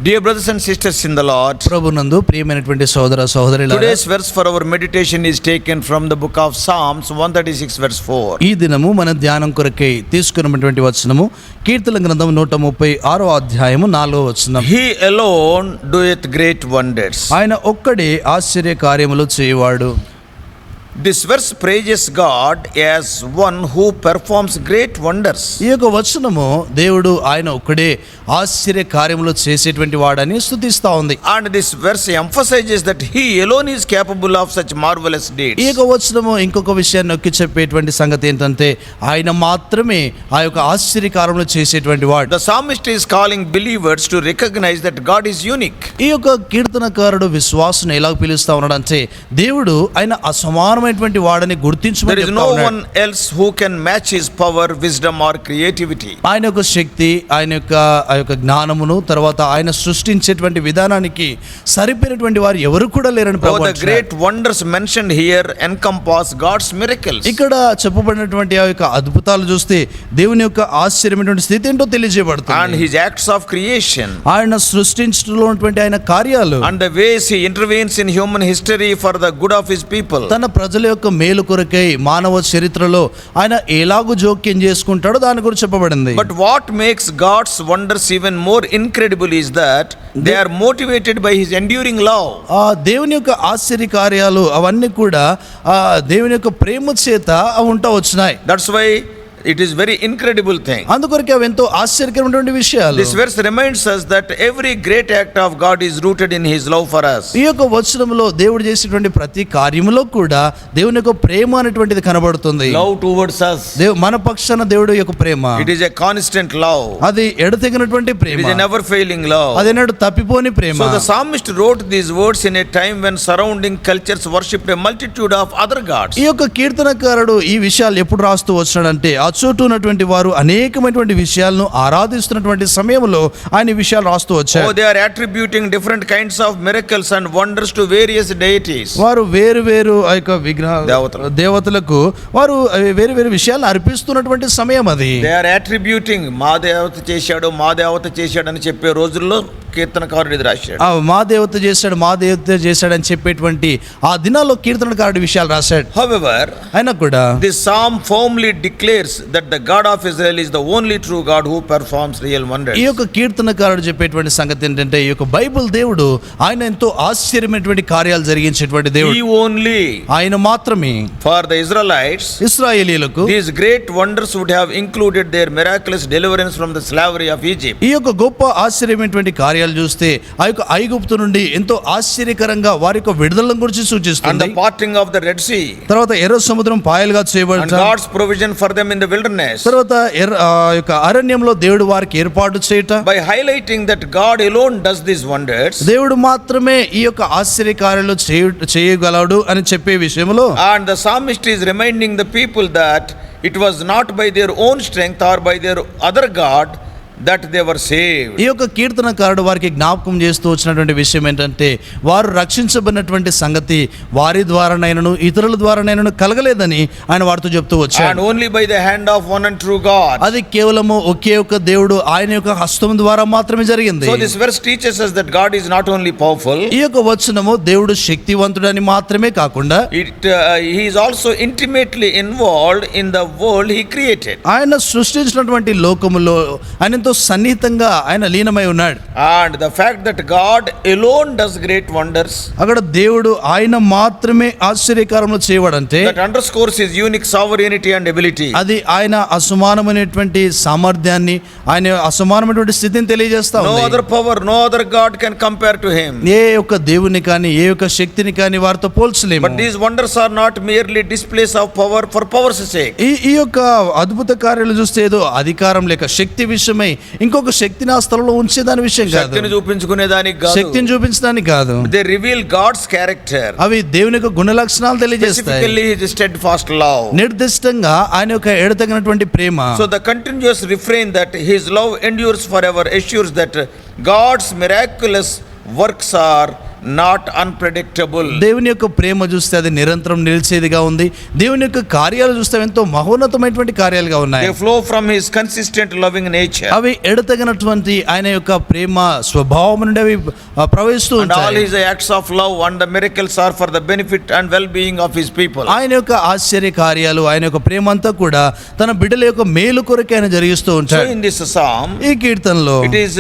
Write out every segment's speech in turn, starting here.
Dear brothers and sisters in the Lord, ప్రభునందు ప్రియమైనటువంటి సోదర సహోదరులారా, today's verse for our meditation is taken from the book of Psalms 136 verse 4. ఈ దినము మన ధ్యానం కొరకై తీసుకున్నటువంటి వచనము కీర్తన గ్రంథం 136వ అధ్యాయము 4వ వచనం. He alone doeth great wonders. ఆయన ఒక్కడే ఆశ్చర్య కార్యములు చేయువాడు. This verse praises God as one who performs great wonders. ఈ యొక్క వచనము దేవుడు ఆయన ఒక్కడే ఆశ్చర్య కార్యములు చేసేటువంటి వాడని స్తుతిస్తా ఉంది. And this verse emphasizes that he alone is capable of such marvelous deeds. ఈ యొక్క వచనము ఇంకొక విషయాన్ని నొక్కి చెప్పేటువంటి సంగతి ఏంటంటే ఆయన మాత్రమే ఆ యొక్క ఆశ్చర్య కార్యములు చేసేటువంటి వాడు. The psalmist is calling believers to recognize that God is unique. ఈ యొక్క కీర్తనకారుడు విశ్వాసుని ఎలా పిలుస్తా ఉన్నాడంటే దేవుడు ఆయన అసమానమైనటువంటి వాడని గుర్తించమని There is చెప్తా no ఉన్నాడు. one else who can match his power, wisdom or creativity. ఆయన యొక్క శక్తి, ఆయన యొక్క జ్ఞానమును, తర్వాత ఆయన సృష్టించేటువంటి విధానానికి సరిపోయినటువంటి వారు ఎవరు కూడా లేరని Oh, ప్రభువు the అంటున్నాడు. great wonders mentioned here encompass God's miracles. ఇక్కడ చెప్పబడినటువంటి ఆ యొక్క అద్భుతాలు చూస్తే దేవుని యొక్క ఆశ్చర్యమైనటువంటి స్థితి ఏంటో And తెలియజేయబడుతుంది. his acts of creation. ఆయన సృష్టించడంలో ఉన్నటువంటి ఆయన కార్యాలు, And the ways he intervenes in human history for the good of his people. తన ప్రజల యొక్క మేలు కొరకై మానవ చరిత్రలో ఆయన ఎలాగూ జోక్యం చేసుకుంటాడో దాని గురించి చెప్పబడింది. But what makes God's wonders even more incredible is that they are motivated by his enduring love. ఆ దేవుని యొక్క ఆశ్చర్య కార్యాలు అవన్నీ కూడా ఆ దేవుని యొక్క ప్రేమ చేత ఉంటా వచ్చినాయి. That's why it is very incredible thing. అందుకొరకే అవి ఎంతో ఆశ్చర్యకరమైనటువంటి విషయాలు. This verse reminds us that every great act of God is rooted in his love for us. ఈ యొక్క వచనంలో దేవుడు చేసేటువంటి ప్రతి కార్యములో కూడా దేవుని యొక్క ప్రేమ అనేటువంటిది కనబడుతుంది. Love towards us. మన పక్షాన దేవుడు యొక్క ప్రేమ, It is a constant love. అది ఎడతెగనటువంటి It Prema, is a never failing love. అది ఎన్నడూ తప్పిపోని ప్రేమ. So the psalmist wrote these words in a time when surrounding cultures worshipped a multitude of other gods. ఈ యొక్క కీర్తనకారుడు ఈ విషయాలు ఎప్పుడు రాస్తూ వచ్చాడంటే ఆ చుట్టూ ఉన్నటువంటి వారు అనేకమైనటువంటి విషయాలను ఆరాధిస్తున్నటువంటి సమయంలో ఆయన ఈ విషయాలు రాస్తూ వచ్చారు. Oh, they are attributing different kinds of miracles and wonders to various deities. వారు వేరు వేరు ఆ యొక్క విగ్రహ దేవతలకు వారు వేరు వేరు విషయాలను అర్పిస్తున్నటువంటి సమయం అది. They are attributing మా దేవత చేశాడు అని చెప్పే రోజుల్లో కీర్తనకారుడు ఇది రాశాడు. మా దేవత చేశాడు అని చెప్పేటువంటి ఆ దినాల్లో కీర్తనకారుడు విషయాలు రాశాడు. However, అయినా కూడా this psalm firmly declares that the God of Israel is the only true God who performs real wonders. ఈ యొక్క కీర్తనకారుడు చెప్పేటువంటి సంగతి ఏంటంటే ఈ యొక్క బైబిల్ దేవుడు ఆయన ఎంతో ఆశ్చర్యమైనటువంటి కార్యాలు జరిగించేటువంటి దేవుడు. He only. ఆయన మాత్రమే. For the Israelites, ఇశ్రాయేలీయులకు these great wonders would have included their miraculous deliverance from the slavery of Egypt. ఈ యొక్క గొప్ప ఆశ్చర్యమైనటువంటి కార్యాలు చూస్తే ఆ యొక్క ఐగుప్తు నుండి ఎంతో ఆశ్చర్యకరంగా వారి యొక్క విడుదల గురించి And సూచిస్తుంది. the parting of the Red Sea. తర్వాత ఎర్ర సముద్రం పాయలుగా And చేయబడటం, God's provision for them in the wilderness. తర్వాత యొక్క అరణ్యంలో దేవుడు వారికి ఏర్పాటు చేయటం. By highlighting that God alone does these wonders. దేవుడు మాత్రమే ఈ యొక్క ఆశ్చర్య కార్యాలు చేయగలడు అని చెప్పే విషయంలో And the psalmist is reminding the people that it was not by their own strength or by their other God that they were saved. ఈ యొక్క కీర్తనకారుడు వారికి జ్ఞాపకం చేస్తూ వచ్చినటువంటి విషయం ఏంటంటే వారు రక్షించబడినటువంటి సంగతి వారి ద్వారానైనను ఇతరుల ద్వారానైనను కలగలేదని ఆయన వారితో చెప్తూ And వచ్చాడు. only by the hand of one and true God. అది కేవలము ఒకే ఒక దేవుడు ఆయన యొక్క హస్తం ద్వారా మాత్రమే జరిగింది. So this verse teaches us that God is not only powerful, ఈ యొక్క వచనము దేవుడు శక్తివంతుడని మాత్రమే కాకుండా he is also intimately involved in the world he created. ఆయన సృష్టించినటువంటి లోకములో ఆయన ఎంతో సన్నిహితంగా ఆయన లీనమై ఉన్నాడు. And the fact that God alone does great wonders, అక్కడ దేవుడు ఆయన మాత్రమే ఆశ్చర్యకారములు చేయవాడంటే that underscores his unique sovereignty and ability. అది ఆయన అసమానమైనటువంటి సామర్థ్యాన్ని, ఆయన అసమానమైనటువంటి స్థితిని తెలియజేస్తా No ఉంది. other power, no other God can compare to him. ఏ యొక్క దేవుని కానీ ఏ యొక్క శక్తిని కానీ వారితో పోల్చలేము. But these wonders are not merely displays of power for power's sake. ఈ యొక్క అద్భుత కార్యాలు చూస్తే ఏదో అధికారం లేక శక్తి విషయమై ఇంకొక శక్తిని ఆ స్థలంలో ఉంచేదాని విషయం కాదు. శక్తిని చూపించుకునేదానికి కాదు. శక్తిని చూపించడానికి కాదు. They reveal God's character. అవి దేవుని యొక్క గుణ లక్షణాలు తెలియజేస్తాయి. Specifically his steadfast love. నిర్దిష్టంగా ఆయన యొక్క ఎడతెగనటువంటి ప్రేమ. So the continuous refrain that his love endures forever assures that God's miraculous works are not unpredictable. దేవుని యొక్క ప్రేమ చూస్తే అది నిరంతరం నిలిచేదిగా ఉంది. దేవుని యొక్క కార్యాలు చూస్తే ఎంతో మహోన్నతమైనటువంటి కార్యాలుగా ఉన్నాయి. They flow from his consistent loving nature. అవి ఎడతెగనటువంటి ఆయన యొక్క ప్రేమ స్వభావం నుండి అవి ప్రవహిస్తూ And all ఉంటాయి. his acts of love and the miracles are for the benefit and well-being of his people. ఆయన యొక్క ఆశ్చర్య కార్యాలు, ఆయన యొక్క ప్రేమ అంతా కూడా తన బిడ్డల యొక్క మేలు కొరకే ఆయన జరిగిస్తూ So ఉంటాడు. in this psalm, ఈ కీర్తనలో it is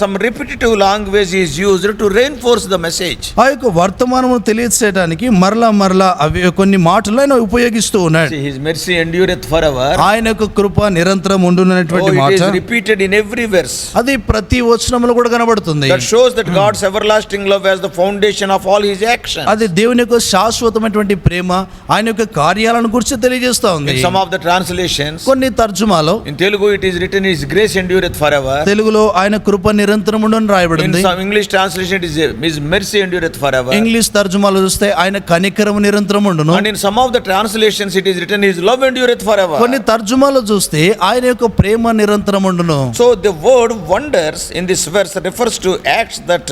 some repetitive language is used to reinforce the message. ఆ యొక్క వర్తమానము తెలియచేయడానికి మరలా అవి కొన్ని మాటలు ఆయన ఉపయోగిస్తూ ఉన్నాడు. See, his mercy endureth forever. ఆయన యొక్క కృప నిరంతరం ఉండునటువంటి Oh, it మాట is repeated in every verse. అది ప్రతి వచనంలో కూడా కనబడుతుంది. That shows that God's everlasting love as the foundation of all his actions. అది దేవుని యొక్క శాశ్వతమైనటువంటి ప్రేమ ఆయన యొక్క కార్యాలను గురించి తెలియజేస్తా ఉంది. In some of the translations, కొన్ని తర్జుమాలో in Telugu it is written his grace endureth forever. తెలుగులో ఆయన కృప నిరంతరం ఉండును In రాయబడింది. some English translation it is his mercy endureth forever. English తర్జుమాలో చూస్తే ఆయన కనికరము నిరంతరం ఉండును. And in some of the translations it is written his love endureth forever. కొన్ని తర్జుమాలో చూస్తే ఆయన యొక్క ప్రేమ నిరంతరం ఉండును. So the word wonders in this verse refers to acts that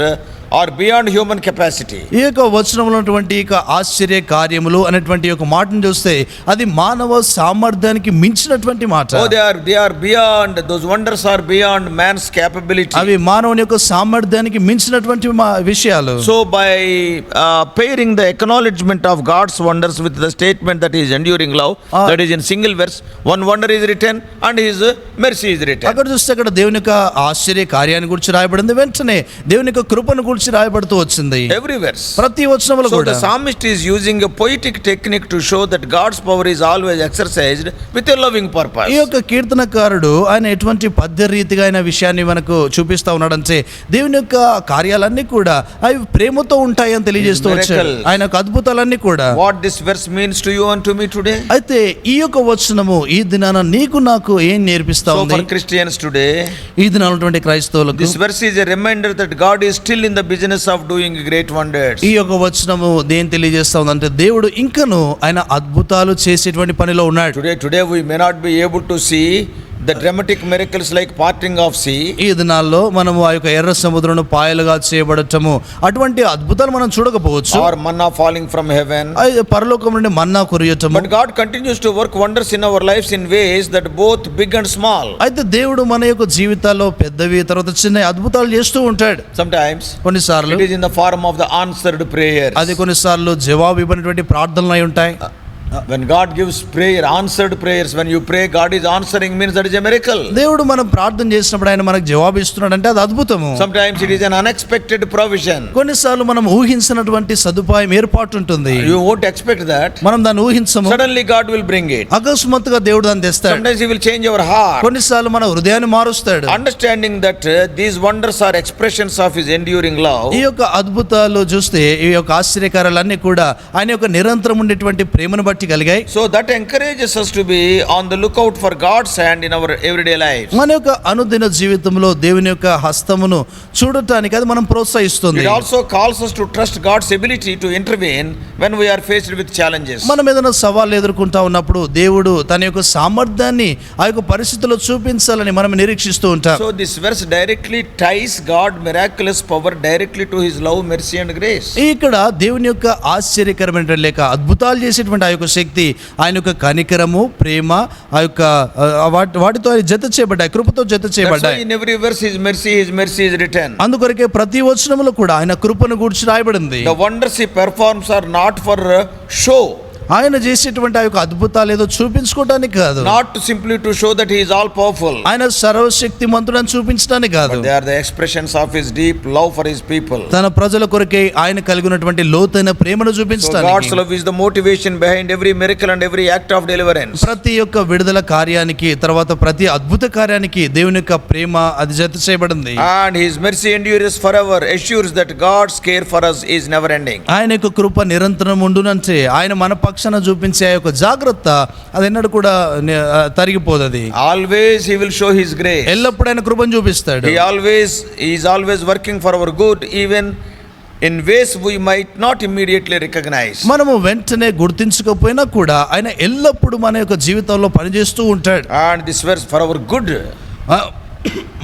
are beyond human capacity. ఈ యొక్క వచనంలో ఉన్నటువంటి ఇక ఆశ్చర్య కార్యములు అనేటువంటి ఒక మాటను చూస్తే అది మానవ సామర్థ్యానికి మించినటువంటి మాట. Oh, they are beyond, those wonders are beyond man's capability. అవి మానవుని యొక్క సామర్థ్యానికి మించినటువంటి విషయాలు. So by pairing the acknowledgement of God's wonders with the statement that he is enduring love, that is in single verse, one wonder is written and his mercy is written. అక్కడ చూస్తే అక్కడ దేవుని యొక్క ఆశ్చర్య కార్యాన్ని గురించి రాయబడింది, వెంటనే దేవుని యొక్క కృపను గురించి రాయబడుతూ వచ్చింది Every verse. ప్రతి వచనంలో So కూడా. the psalmist is using a poetic technique to show that God's power is always exercised with a loving purpose. ఈ యొక్క కీర్తనకారుడు ఆయన ఎటువంటి పద్య రీతిగా ఆయన విషయాన్ని మనకు చూపిస్తా ఉన్నాడంటే దేవుని యొక్క కార్యాలన్నీ కూడా అవి ప్రేమతో ఉంటాయి అని తెలియజేస్తూ వచ్చాడు. Miracles. ఆయన యొక్క అద్భుతాలన్నీ కూడా. What this verse means to you and to me today? అయితే ఈ యొక్క వచనము ఈ దినాన నీకు నాకు ఏం నేర్పిస్తా So ఉంది? for Christians today, ఈ దినాన ఉన్నటువంటి క్రైస్తవులకు this verse is a reminder that God is still in the business of doing great wonders. ఈ యొక్క వచనము దేని తెలియజేస్తా ఉందంటే దేవుడు ఇంకను ఆయన అద్భుతాలు చేసేటువంటి పనిలో ఉన్నాడు. Today we may not be able to see the dramatic miracles like parting of sea. ఈ దినాల్లో మనము ఆ యొక్క ఎర్ర సముద్రమును పాయలుగా చేయబడటము అటువంటి అద్భుతాలు మనం చూడకపోవచ్చు. Or manna falling from heaven. పరలోకం నుండి మన్నా కురియటము. But God continues to work wonders in our lives in ways that both big and small. అయితే దేవుడు మన యొక్క జీవితాల్లో పెద్దవి తర్వాత చిన్న అద్భుతాలు చేస్తూ ఉంటాడు. Sometimes కొన్నిసార్లు it is in the form of the answered prayers. అది కొన్నిసార్లు జవాబు ఇవ్వనటువంటి ప్రార్థనలు అయి ఉంటాయి. When God gives prayer, answered prayers, when you pray God is answering, means that is a miracle. దేవుడు మనం ప్రార్థన చేసినప్పుడు ఆయన మనకు జవాబు ఇస్తున్నాడు అంటే అది అద్భుతము. Sometimes it is an unexpected provision. కొన్నిసార్లు మనం ఊహించినటువంటి సదుపాయం ఏర్పాటు ఉంటుంది. You won't expect that. మనం దాన్ని ఊహించము. Suddenly God will bring it. అకస్మాత్తుగా దేవుడు దాన్ని తెస్తాడు. Sometimes he will change our heart. కొన్నిసార్లు మన హృదయాన్ని మారుస్తాడు. Understanding that these wonders are expressions of his enduring love. ఈ యొక్క అద్భుతాలు చూస్తే ఈ యొక్క ఆశ్చర్యకారాలన్నీ కూడా ఆయన యొక్క నిరంతరం ఉండేటువంటి ప్రేమను బట్టి కలిగాయి. So that encourages us to be on the lookout for God's hand in our everyday lives. మన యొక్క అనుదిన జీవితంలో దేవుని యొక్క హస్తమును చూడటానికి అది మనం ప్రోత్సహిస్తుంది. It also calls us to trust God's ability to intervene when we are faced with challenges. మనం ఏదైనా సవాళ్ళు ఎదుర్కొంటా ఉన్నప్పుడు దేవుడు తన యొక్క సామర్థ్యాన్ని ఆ యొక్క పరిస్థితుల్లో చూపించాలని మనం నిరీక్షిస్తూ ఉంటాం. So this verse directly ties God miraculous power directly to his love, mercy and grace. ఇక్కడ దేవుని యొక్క ఆశ్చర్యకరమైన లేక అద్భుతాలు చేసేటువంటి ఆ యొక్క శక్తి ఆయన యొక్క కనికరము ప్రేమ ఆ యొక్క వాటితో జత చేయబడ్డాయి, కృపతో జత That's why చేయబడ్డాయి. in every verse his mercy is written. అందుకొరకే ప్రతి వచనములో కూడా ఆయన కృపను గూర్చి రాయబడింది. The wonders he performs are not for show. ఆయన చేసేటువంటి ఆ యొక్క అద్భుతాలు ఏదో చూపించుకోవడానికి కాదు. Not simply to show that he is all powerful. ఆయన సర్వశక్తిమంతుడని చూపించడానికి కాదు. But they are the expressions of his deep love for his people. తన ప్రజల కొరకే ఆయన కలిగి ఉన్నటువంటి లోతైన ప్రేమను So చూపించడానికి. God's love is the motivation behind every miracle and every act of deliverance. ప్రతి ఒక్క విడుదల కార్యానికి తర్వాత ప్రతి అద్భుత కార్యానికి దేవుని యొక్క ప్రేమ అది జత చేయబడింది. And his mercy endures forever, assures that God's care for us is never ending. ఆయన యొక్క కృప నిరంతరం ఉండునంటే ఆయన మన పక్షాన చూపించే ఆ యొక్క జాగ్రత్త అది ఎన్నడూ కూడా తరిగిపోదు. అది Always he will show his grace. ఎల్లప్పుడూ ఆయన కృపను చూపిస్తాడు. He is always working for our good, even in ways we might not immediately recognize. మనము వెంటనే గుర్తించకపోయినా కూడా ఆయన ఎల్లప్పుడూ మన యొక్క జీవితంలో పనిచేస్తూ ఉంటాడు. And this verse for our good.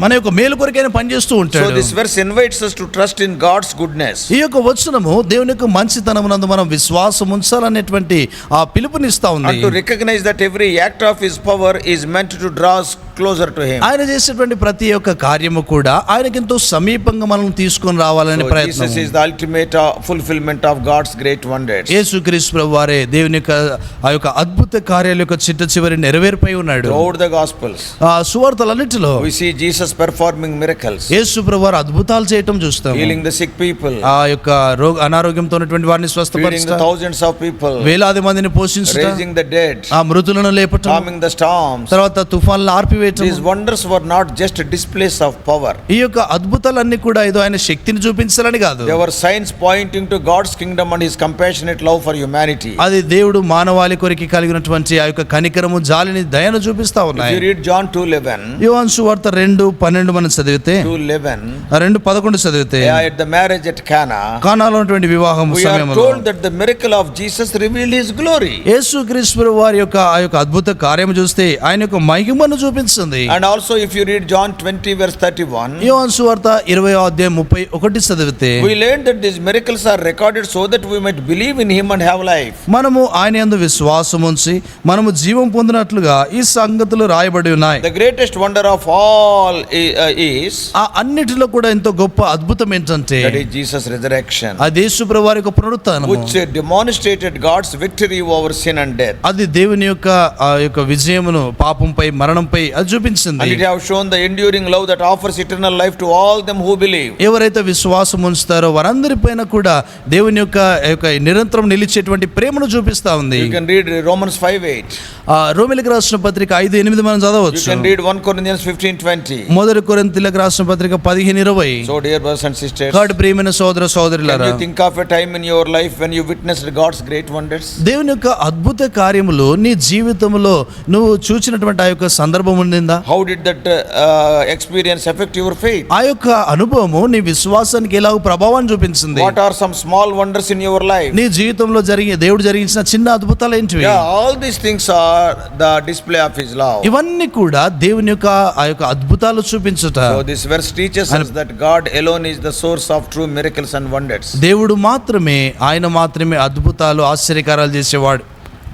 మన యొక్క మేలు కొరకే ఆయన పనిచేస్తూ So ఉంటాడు. this verse invites us to trust in God's goodness. ఈ యొక్క వచనము దేవుని యొక్క మంచితనమునందు మనం విశ్వాసం ఉంచాలనేటువంటి ఆ పిలుపునిస్తా ఉంది. And to recognize that every act of his power is meant to draw us closer to him. ఆయన చేసేటువంటి ప్రతి ఒక్క కార్యము కూడా ఆయనకెంతో సమీపంగా మనం తీసుకొని రావాలనే So ప్రయత్నం. Jesus is the ultimate fulfillment of God's great wonders. యేసుక్రీస్తు ప్రభువు వారే దేవుని యొక్క ఆ యొక్క అద్భుత కార్యాల యొక్క చిట్ట చివరి నెరవేర్పై ఉన్నాడు. Throughout the Gospels, ఆ సువార్తలన్నిటిలో we see Jesus performing miracles, యేసు ప్రభువు వారు అద్భుతాలు చేయటం చూస్తాం. healing the sick people, ఆ యొక్క అనారోగ్యంతో ఉన్నటువంటి వారిని feeding స్వస్థపరచడం, the thousands of people, వేలాది మందిని పోషించడం, raising the dead, ఆ మృతులను లేపటం, calming the storms. తర్వాత తుఫాన్లను ఆర్పివేయటం. These wonders were not just displays of power. ఈ యొక్క అద్భుతాలన్నీ కూడా ఏదో ఆయన శక్తిని చూపించాలని కాదు, They were signs pointing to God's kingdom and his compassionate love for humanity. అది దేవుడు మానవాళి కొరికి కలిగినటువంటి ఆ యొక్క కనికరము, జాలిని, దయను చూపిస్తా If you ఉన్నాయి. read John 2:11, యోహాను సువార్త 2:12 మనం చదివితే, 2:11, 2:11 చదివితే, at the marriage at Cana, కానాలో ఉన్నటువంటి వివాహం we are సమయంలో told that the miracle of Jesus revealed his glory. యేసుక్రీస్తు వారి యొక్క ఆ యొక్క అద్భుత కార్యము చూస్తే ఆయన యొక్క మహిమను చూపించింది. And also if you read John 20 verse 31, యోహాను సువార్త 20:31 చదివితే, we learned that these miracles are recorded so that we might believe in him and have life. మనము ఆయన యందు విశ్వాసం ఉంచి మనము జీవం పొందినట్లుగా ఈ సంగతులు రాయబడి ఉన్నాయి. The greatest wonder of all is ఆ అన్నిటిలో కూడా ఎంతో గొప్ప అద్భుతం ఏంటంటే that is Jesus' resurrection, అది యేసు ప్రభువు వారి యొక్క పునరుత్థానము, which demonstrated God's victory over sin and death. అది దేవుని యొక్క ఆ యొక్క విజయమును పాపంపై, మరణంపై అది చూపించింది. And it have shown the enduring love that offers eternal life to all them who believe. ఎవరైతే విశ్వాసం ఉంచుతారో వారందరిపైన కూడా దేవుని యొక్క నిరంతరం నిలిచేటువంటి ప్రేమను చూపిస్తా ఉంది. You can read Romans 5:8. రోమిలకు రాసిన పత్రిక 5:8 మనం You చదవచ్చు. can read 1 Corinthians 15:20. మొదటి కొరింథీయులకు రాసిన పత్రిక 15:20. So dear brothers and sisters, కాబట్టి ప్రియమైన సోదర can సోదరులారా, you think of a time in your life when you witnessed God's great wonders? దేవుని యొక్క అద్భుత కార్యములు నీ జీవితంలో నువ్వు చూచినటువంటి ఆ యొక్క సందర్భం ఉండిందా? How did that experience affect your faith? ఆ యొక్క అనుభవము నీ విశ్వాసానికి ఎలా ప్రభావాన్ని చూపించింది? What are some small wonders in your life? నీ జీవితంలో దేవుడు జరిగించిన చిన్న అద్భుతాలు ఏంటివి? Yeah, all these things are the display of his love. ఇవన్నీ కూడా దేవుని యొక్క ఆ యొక్క అద్భుతాలు చూపించుట. So this verse teaches us that God alone is the source of true miracles and wonders. దేవుడు మాత్రమే, ఆయన మాత్రమే అద్భుతాలు, ఆశ్చర్యకారాలు చేసేవాడు.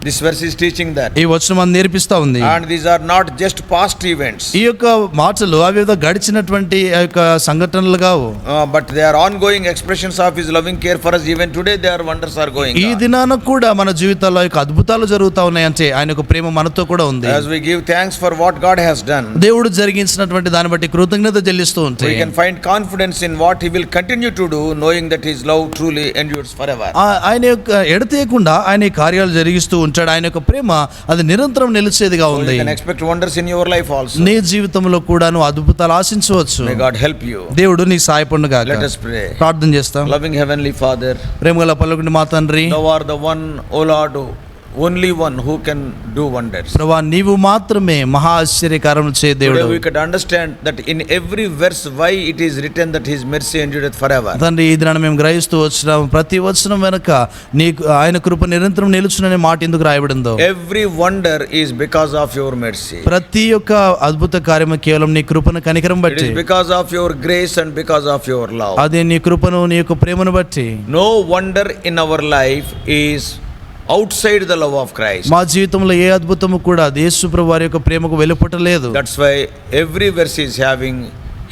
This verse is teaching that. ఈ వచనం మనకు నేర్పిస్తా ఉంది. And these are not just past events, ఈ యొక్క మాటలు అవి ఏదో గడిచినటువంటి ఆ యొక్క సంఘటనలు కావు, but they are ongoing expressions of his loving care for us. Even today their wonders are going ఈ on. దినాన కూడా మన జీవితాల్లో యొక్క అద్భుతాలు జరుగుతా ఉన్నాయి అంటే ఆయన యొక్క ప్రేమ మనతో కూడా ఉంది. As we give thanks for what God has done, దేవుడు జరిగించినటువంటి దాన్ని బట్టి కృతజ్ఞత చెల్లిస్తూ we ఉంటే can find confidence in what he will continue to do, knowing that his love truly endures forever. ఆయన యొక్క ఎడతేయకుండా ఆయన ఈ కార్యాలు జరిగిస్తూ ఉంటాడు. ఆయన యొక్క ప్రేమ అది నిరంతరం నిలిచేదిగా So ఉంది. you can expect wonders in your life also. నీ జీవితంలో కూడా నువ్వు అద్భుతాలు ఆశించవచ్చు. May God help you. దేవుడు నీకు సహాయపడును గాక. Let us pray. ప్రార్థన చేస్తాం. Loving heavenly Father, ప్రేమగల పలుకుని మా తండ్రి, thou art the one, O Lord, only one who can do wonders. ప్రభువా నీవు మాత్రమే మహా ఆశ్చర్యకారములు చే దేవుడు. Today we could understand that in every verse why it is written that his mercy endureth forever. తండ్రి, ఈ దినాన్ని మేము గ్రహిస్తూ వచ్చినాం, ప్రతి వచనం వెనుక నీకు ఆయన కృప నిరంతరం నిలుచుననే మాట ఎందుకు రాయబడిందో. Every wonder is because of your mercy. ప్రతి ఒక్క అద్భుత కార్యము కేవలం నీ కృపను, కనికరం It బట్టి, is because of your grace and because of your love. అదే నీ కృపను, నీ యొక్క ప్రేమను బట్టి. No wonder in our life is outside the love of Christ. మా జీవితంలో ఏ అద్భుతము కూడా యేసు ప్రభు వారి యొక్క ప్రేమకు వెలుపటలేదు. That's why every verse is having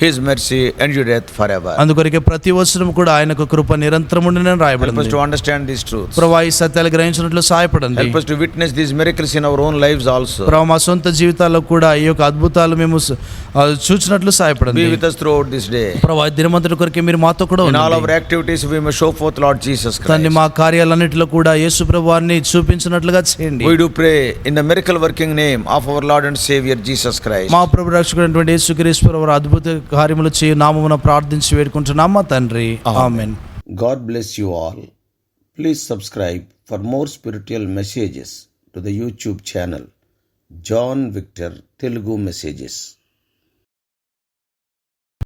his mercy endureth forever. అందుకొరకే ప్రతి వచనం కూడా ఆయనకు కృప నిరంతరం ఉండునని Help us రాయబడింది. to understand these truths. ప్రభువా ఈ సత్యాలు గ్రహించినట్లు సహాయపడండి. Help us to witness these miracles in our own lives also. ప్రభువా మా సొంత జీవితాల్లో కూడా ఈ యొక్క అద్భుతాలు మేము చూచినట్లు సహాయపడండి. Be with us throughout this day. ప్రభువా దినమంతటి కొరకే మీరు మాతో కూడా In all ఉండండి. our activities we may show forth Lord Jesus తండ్రి, Christ. మా కార్యాలన్నిటిలో కూడా యేసు ప్రభువాన్ని చూపించినట్లుగా చేయండి. We do pray in the miracle working name of our Lord and Savior Jesus Christ. మా ప్రభు రక్షకుడైనటువంటి యేసుక్రీస్తు ప్రభువు అద్భుత కార్యములు చేయ నామమున ప్రార్థించి వేడుకుంటున్నాం మా తండ్రి. ఆమేన్. God bless you all. Please subscribe for more spiritual messages to the YouTube channel John Victor Telugu Messages.